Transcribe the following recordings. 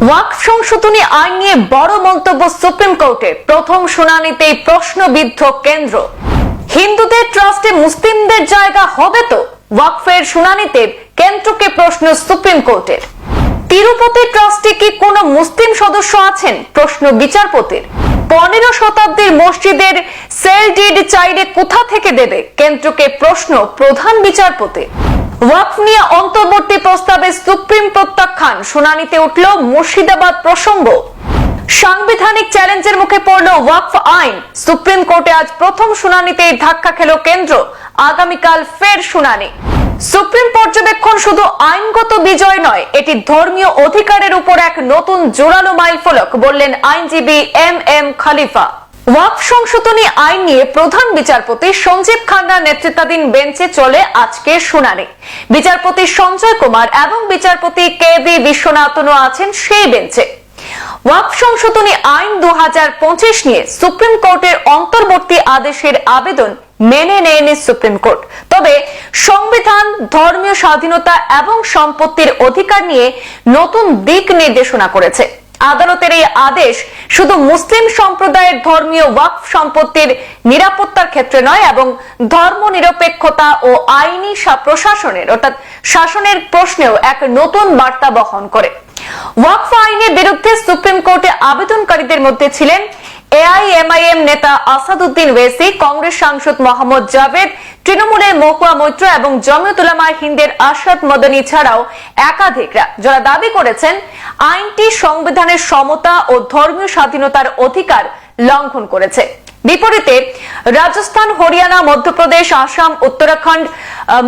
ওয়াকফ সংশোধনী আইন নিয়ে বড় মন্তব্য সুপ্রিম কোর্টের। প্রথম শুনানিতেই প্রশ্নবিদ্ধ কেন্দ্র। হিন্দুদের ট্রাস্টে মুসলিমদের জায়গা হবে তো? ওয়াকফের শুনানিতে কেন্দ্রকে প্রশ্ন সুপ্রিম কোর্টের। তিরুপতি ট্রাস্টে কি কোনো মুসলিম সদস্য আছেন? প্রশ্ন বিচারপতির। 15 শতাব্দীর মসজিদের সেল ডিড চাইলে কোথা থেকে দেবে? কেন্দ্রকে প্রশ্ন প্রধান বিচারপতি। ওয়াকফ নিয়ে অন্তর্বর্তী প্রস্তাবে সুপ্রিম প্রত্যাখ্যান, শুনানিতে উঠল মুর্শিদাবাদ প্রসঙ্গ। সাংবিধানিক চ্যালেঞ্জের মুখে পড়ল ওয়াকফ আইন। সুপ্রিম কোর্টে আজ প্রথম শুনানিতেই ধাক্কা খেল কেন্দ্র। আগামীকাল ফের শুনানি। সুপ্রিম পর্যবেক্ষণ শুধু আইনগত বিজয় নয়, এটি ধর্মীয় অধিকারের উপর এক নতুন জোরালো মাইলফলক, বললেন আইনজীবী এম খলিফা। ওয়াকফ সংশোধনী আইন নিয়ে প্রধান বিচারপতি সঞ্জীব খান্নার নেতৃত্বাধীন বেঞ্চে চলে আজকের শুনানি। বিচারপতি সঞ্জয় কুমার এবং বিচারপতি কে.বি. বিশ্বনাথনও আছেন সেই বেঞ্চে। ওয়াকফ সংশোধনী আইন 2025 নিয়ে সুপ্রিম কোর্টের অন্তর্বর্তী আদেশের আবেদন মেনে নেয়নি সুপ্রিম কোর্ট। তবে সংবিধান, ধর্মীয় স্বাধীনতা এবং সম্পত্তির অধিকার নিয়ে নতুন দিক নির্দেশনা করেছে। আদালতের এই আদেশ শুধু মুসলিম সম্প্রদায়ের ধর্মীয় ওয়াকফ সম্পত্তির নিরাপত্তার ক্ষেত্রে নয়, এবং ধর্মনিরপেক্ষতা ও আইনি প্রশাসনের অর্থাৎ শাসনের প্রশ্নেও এক নতুন বার্তা বহন করে। ওয়াকফ আইনের বিরুদ্ধে সুপ্রিম কোর্টে আবেদনকারীদের মধ্যে ছিলেন এআইএমআইএম নেতা আসাদুদ্দিন ওয়েসি, কংগ্রেস সাংসদ মোহাম্মদ জাভেদ, তৃণমূলের মহুয়া মৈত্র এবং জমিয়ত উলামায়ে হিন্দের আরশাদ মদনী ছাড়াও একাধিকরা, যারা দাবি করেছেন আইনটি সংবিধানের সমতা ও ধর্মীয় স্বাধীনতার অধিকার লঙ্ঘন করেছে। বিপরীতে রাজস্থান, হরিয়ানা, মধ্যপ্রদেশ, আসাম, উত্তরাখণ্ড,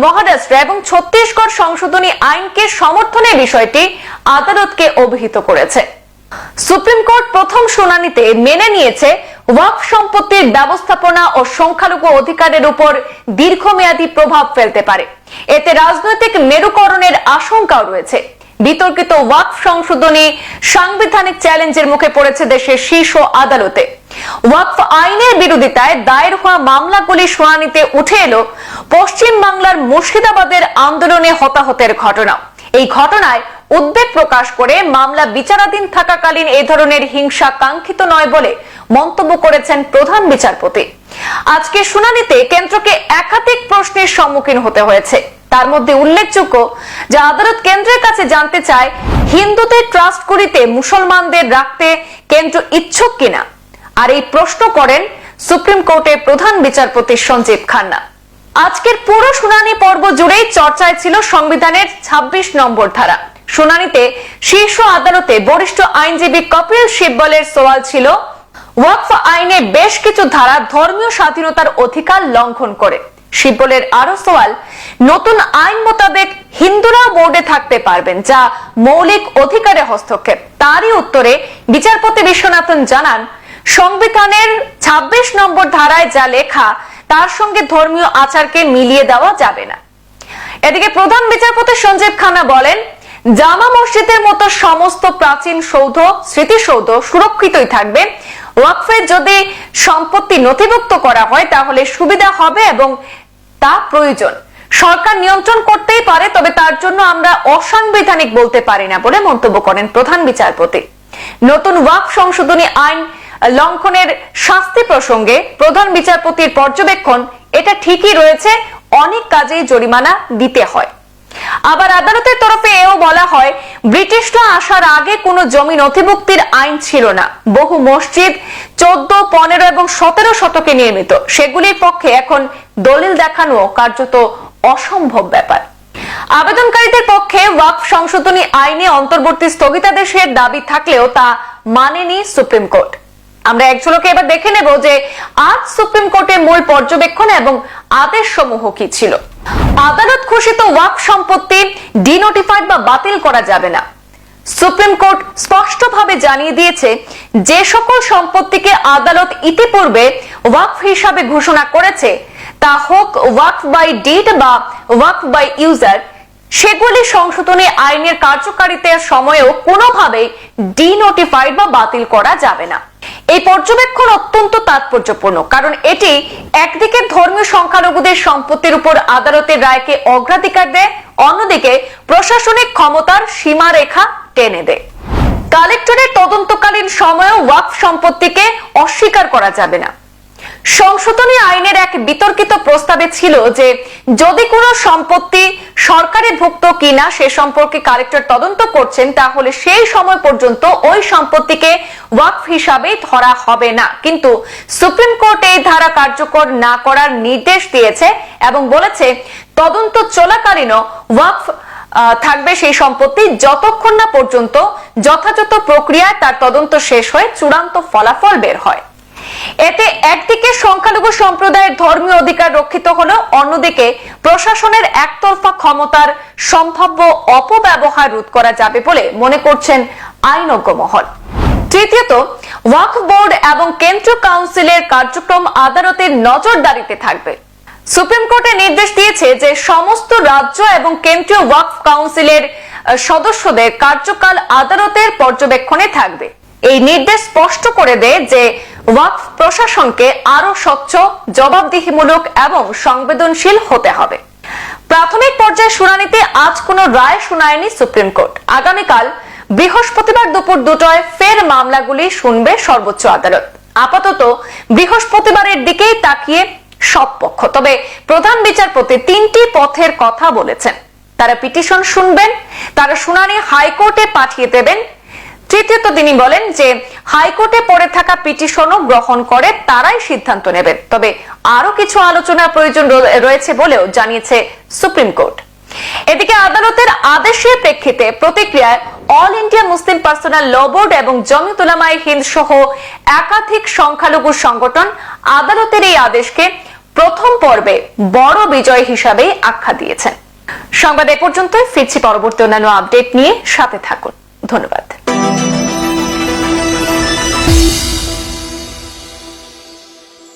মহারাষ্ট্র এবং ছত্তিশগড় সংশোধনী আইনকে সমর্থনের বিষয়টি আদালতকে অভিহিত করেছে। সুপ্রিম কোর্ট প্রথম শুনানিতে মেনে নিয়েছে ওয়াকফ সম্পত্তির ব্যবস্থাপনা ও সংখ্যালঘু অধিকারের উপর দীর্ঘমেয়াদী প্রভাব ফেলতে পারে। এতে রাজনৈতিক মেরুকরণের আশঙ্কাও রয়েছে। বিতর্কিত ওয়াকফ সংশোধনী সাংবিধানিক চ্যালেঞ্জের মুখে পড়েছে দেশের শীর্ষ আদালতে। ওয়াকফ আইনের বিরোধিতায় দায়ের হওয়া মামলাগুলি শুনানিতে উঠে এলো পশ্চিম বাংলার মুর্শিদাবাদের আন্দোলনে হতাহতের ঘটনা। এই ঘটনায় উদ্বেগ প্রকাশ করে মামলা বিচারাধীন থাকাকালীন এই ধরনের হিংসা কাঙ্ক্ষিত নয় বলে মন্তব্য করেছেন প্রধান বিচারপতি। আজকে শুনানিতে কেন্দ্রকে একাধিক প্রশ্নের সম্মুখীন হতে হয়েছে। তার মধ্যে উল্লেখযোগ্য যে আদালত কেন্দ্রের কাছে জানতে চায় হিন্দুদের ট্রাস্টগুলিতে মুসলমানদের রাখতে কেন্দ্র ইচ্ছুক কিনা। আর এই প্রশ্ন করেন সুপ্রিম কোর্টের প্রধান বিচারপতি সঞ্জীব খান্না। আজকের পুরো শুনানি পর্ব জুড়েই চর্চায় ছিল সংবিধানের 26 নম্বর ধারা। শুনানিতে শীর্ষ আদালতে বরিষ্ঠ আইনজীবী কপিল সিব্বলের সওয়াল ছিল, ওয়াকফ আইনে বেশ কিছু ধারা ধর্মীয় স্বাধীনতার অধিকার লঙ্ঘন করে। সিব্বলের আরো সওয়াল, নতুন আইন মোতাবেক হিন্দুরা বোর্ডে থাকতে পারবেন, যা মৌলিক অধিকারে হস্তক্ষেপ। তারই উত্তরে বিচারপতি বিশ্বনাথন জানান, সংবিধানের 26 নম্বর ধারায় যা লেখা তার সঙ্গে ধর্মীয় আচারকে মিলিয়ে দেওয়া যাবে না। এদিকে প্রধান বিচারপতি সঞ্জীব খান্না বলেন, জামা মসজিদের মতো সমস্ত প্রাচীন সৌধ, স্মৃতিসৌধ সুরক্ষিতই থাকবে। ওয়াকফে যদি সম্পত্তি নথিভুক্ত করা হয় তাহলে সুবিধা হবে এবং তা প্রয়োজন। সরকার নিয়ন্ত্রণ করতেই পারে, তবে তার জন্য আমরা অসাংবিধানিক বলতে পারি না বলে মন্তব্য করেন প্রধান বিচারপতি। নতুন ওয়াকফ সংশোধনী আইন লঙ্ঘনের শাস্তি প্রসঙ্গে প্রধান বিচারপতির পর্যবেক্ষণ, এটা ঠিকই রয়েছে, অনেক কাজেই জরিমানা দিতে হয়। আবার আদালতের তরফে এও বলা হয়, ব্রিটিশরা আসার আগে কোনো জমি নথিভুক্তির আইন ছিল না। বহু মসজিদ 14, 15 এবং 17 শতকে নির্মিত। সেগুলির পক্ষে এখন দলিল দেখানো কার্যত অসম্ভব ব্যাপার। আবেদনকারীদের পক্ষে ওয়াকফ সংশোধনী আইনে অন্তর্বর্তী স্থগিতাদেশের দাবি থাকলেও তা মানেনি সুপ্রিম কোর্ট। আমরা এক ঝলকে এবার দেখে নেব যে আজ সুপ্রিম কোর্টের মূল পর্যবেক্ষণ এবং আদেশ সমূহ কি ছিল। আদালত ঘোষিত ওয়াকফ সম্পত্তি ডিনোটিফাইড বা বাতিল করা যাবে না। সুপ্রিম কোর্ট স্পষ্টভাবে জানিয়ে দিয়েছে, যে সকল সম্পত্তিকে আদালত ইতিপূর্বে ওয়াকফ হিসাবে ঘোষণা করেছে, তা হোক ওয়াকফ বাই ডিড বা ওয়াকফ বাই ইউজার, সেগুলি সংশোধনী আইনের কার্যকারিতার সময়েও কোনোভাবেই ডিনোটিফাইড বা বাতিল করা যাবে না। এই পর্যবেক্ষণ অত্যন্ত তাৎপর্যপূর্ণ, কারণ এটি একদিকে ধর্মীয় সংখ্যালঘুদের সম্পত্তির উপর আদালতের রায়কে অগ্রাধিকার দেয়, অন্যদিকে প্রশাসনিক ক্ষমতার সীমারেখা টেনে দেয়। কালে তৎকালীন সময়েও ওয়াকফ সম্পত্তিকে অস্বীকার করা যাবে না। সংশোধনী আইনের এক বিতর্কিত প্রস্তাবে ছিল যে যদি কোনো সম্পত্তি সরকারি ভুক্ত কিনা সে সম্পর্কে কালেক্টর তদন্ত করছেন, তাহলে সেই সময় পর্যন্ত ওই সম্পত্তিকে ওয়াকফ হিসাবে ধরা হবে না। কিন্তু সুপ্রিম কোর্ট এই ধারা কার্যকর না করার নির্দেশ দিয়েছে এবং বলেছে তদন্ত চলাকালীনও ওয়াকফ থাকবে সেই সম্পত্তি যতক্ষণ না পর্যন্ত যথাযথ প্রক্রিয়ায় তার তদন্ত শেষ হয়ে চূড়ান্ত ফলাফল বের হয়। এতে একদিকে সংখ্যালঘু সম্প্রদায়ের ধর্মীয় অধিকার রক্ষিত হলো, অন্যদিকে প্রশাসনের একতরফা ক্ষমতার সম্ভাব্য অপব্যবহার রোধ করা যাবে বলে মনে করছেন আইনজ্ঞ মহল। তৃতীয়ত, ওয়াকফ বোর্ড এবং কেন্দ্রীয় কাউন্সিলের কার্যক্রম আদালতের নজরদারিতে থাকবে। সুপ্রিম কোর্টে নির্দেশ দিয়েছে যে সমস্ত রাজ্য এবং কেন্দ্রীয় ওয়াকফ কাউন্সিলের সদস্যদের কার্যকাল আদালতের পর্যবেক্ষণে থাকবে। এই নির্দেশ স্পষ্ট করে দেয় যে ওয়াকফ প্রশাসনকে আরো স্বচ্ছ, জবাবদিহিমূলক এবং সংবেদনশীল হতে হবে। প্রাথমিক পর্যায়ে শুনানিতে আজ কোনো রায় শোনায়নি সুপ্রিম কোর্ট। আগামীকাল বৃহস্পতিবার দুপুর 2টায় ফের মামলাগুলি শুনবে সর্বোচ্চ আদালত। আপাতত বৃহস্পতিবারের দিকেই তাকিয়ে সব পক্ষ। তবে প্রধান বিচারপতি 3টি পথের কথা বলেছেন। তারা পিটিশন শুনবেন, তারা শুনানি হাইকোর্টে পাঠিয়ে দেবেন। তৃতীয়ত, তিনি বলেন যে হাইকোর্টে পড়ে থাকা পিটিশনও গ্রহণ করে তারাই সিদ্ধান্ত নেবেন। তবে আরো কিছু আলোচনার প্রয়োজন রয়েছে বলেও জানিয়েছে সুপ্রিম কোর্ট। এদিকে আদালতের আদেশের প্রেক্ষিতে প্রতিক্রিয়ায় অল ইন্ডিয়া মুসলিম পার্সোনাল ল বোর্ড এবং জমিয়ত উলামায়ে হিন্দ সহ একাধিক সংখ্যালঘু সংগঠন আদালতের এই আদেশকে প্রথম পর্বে বড় বিজয় হিসাবে আখ্যা দিয়েছেন। সংবাদ এ পর্যন্তই। ফিরছি পরবর্তী অন্যান্য আপডেট নিয়ে, সাথে থাকুন। ধন্যবাদ।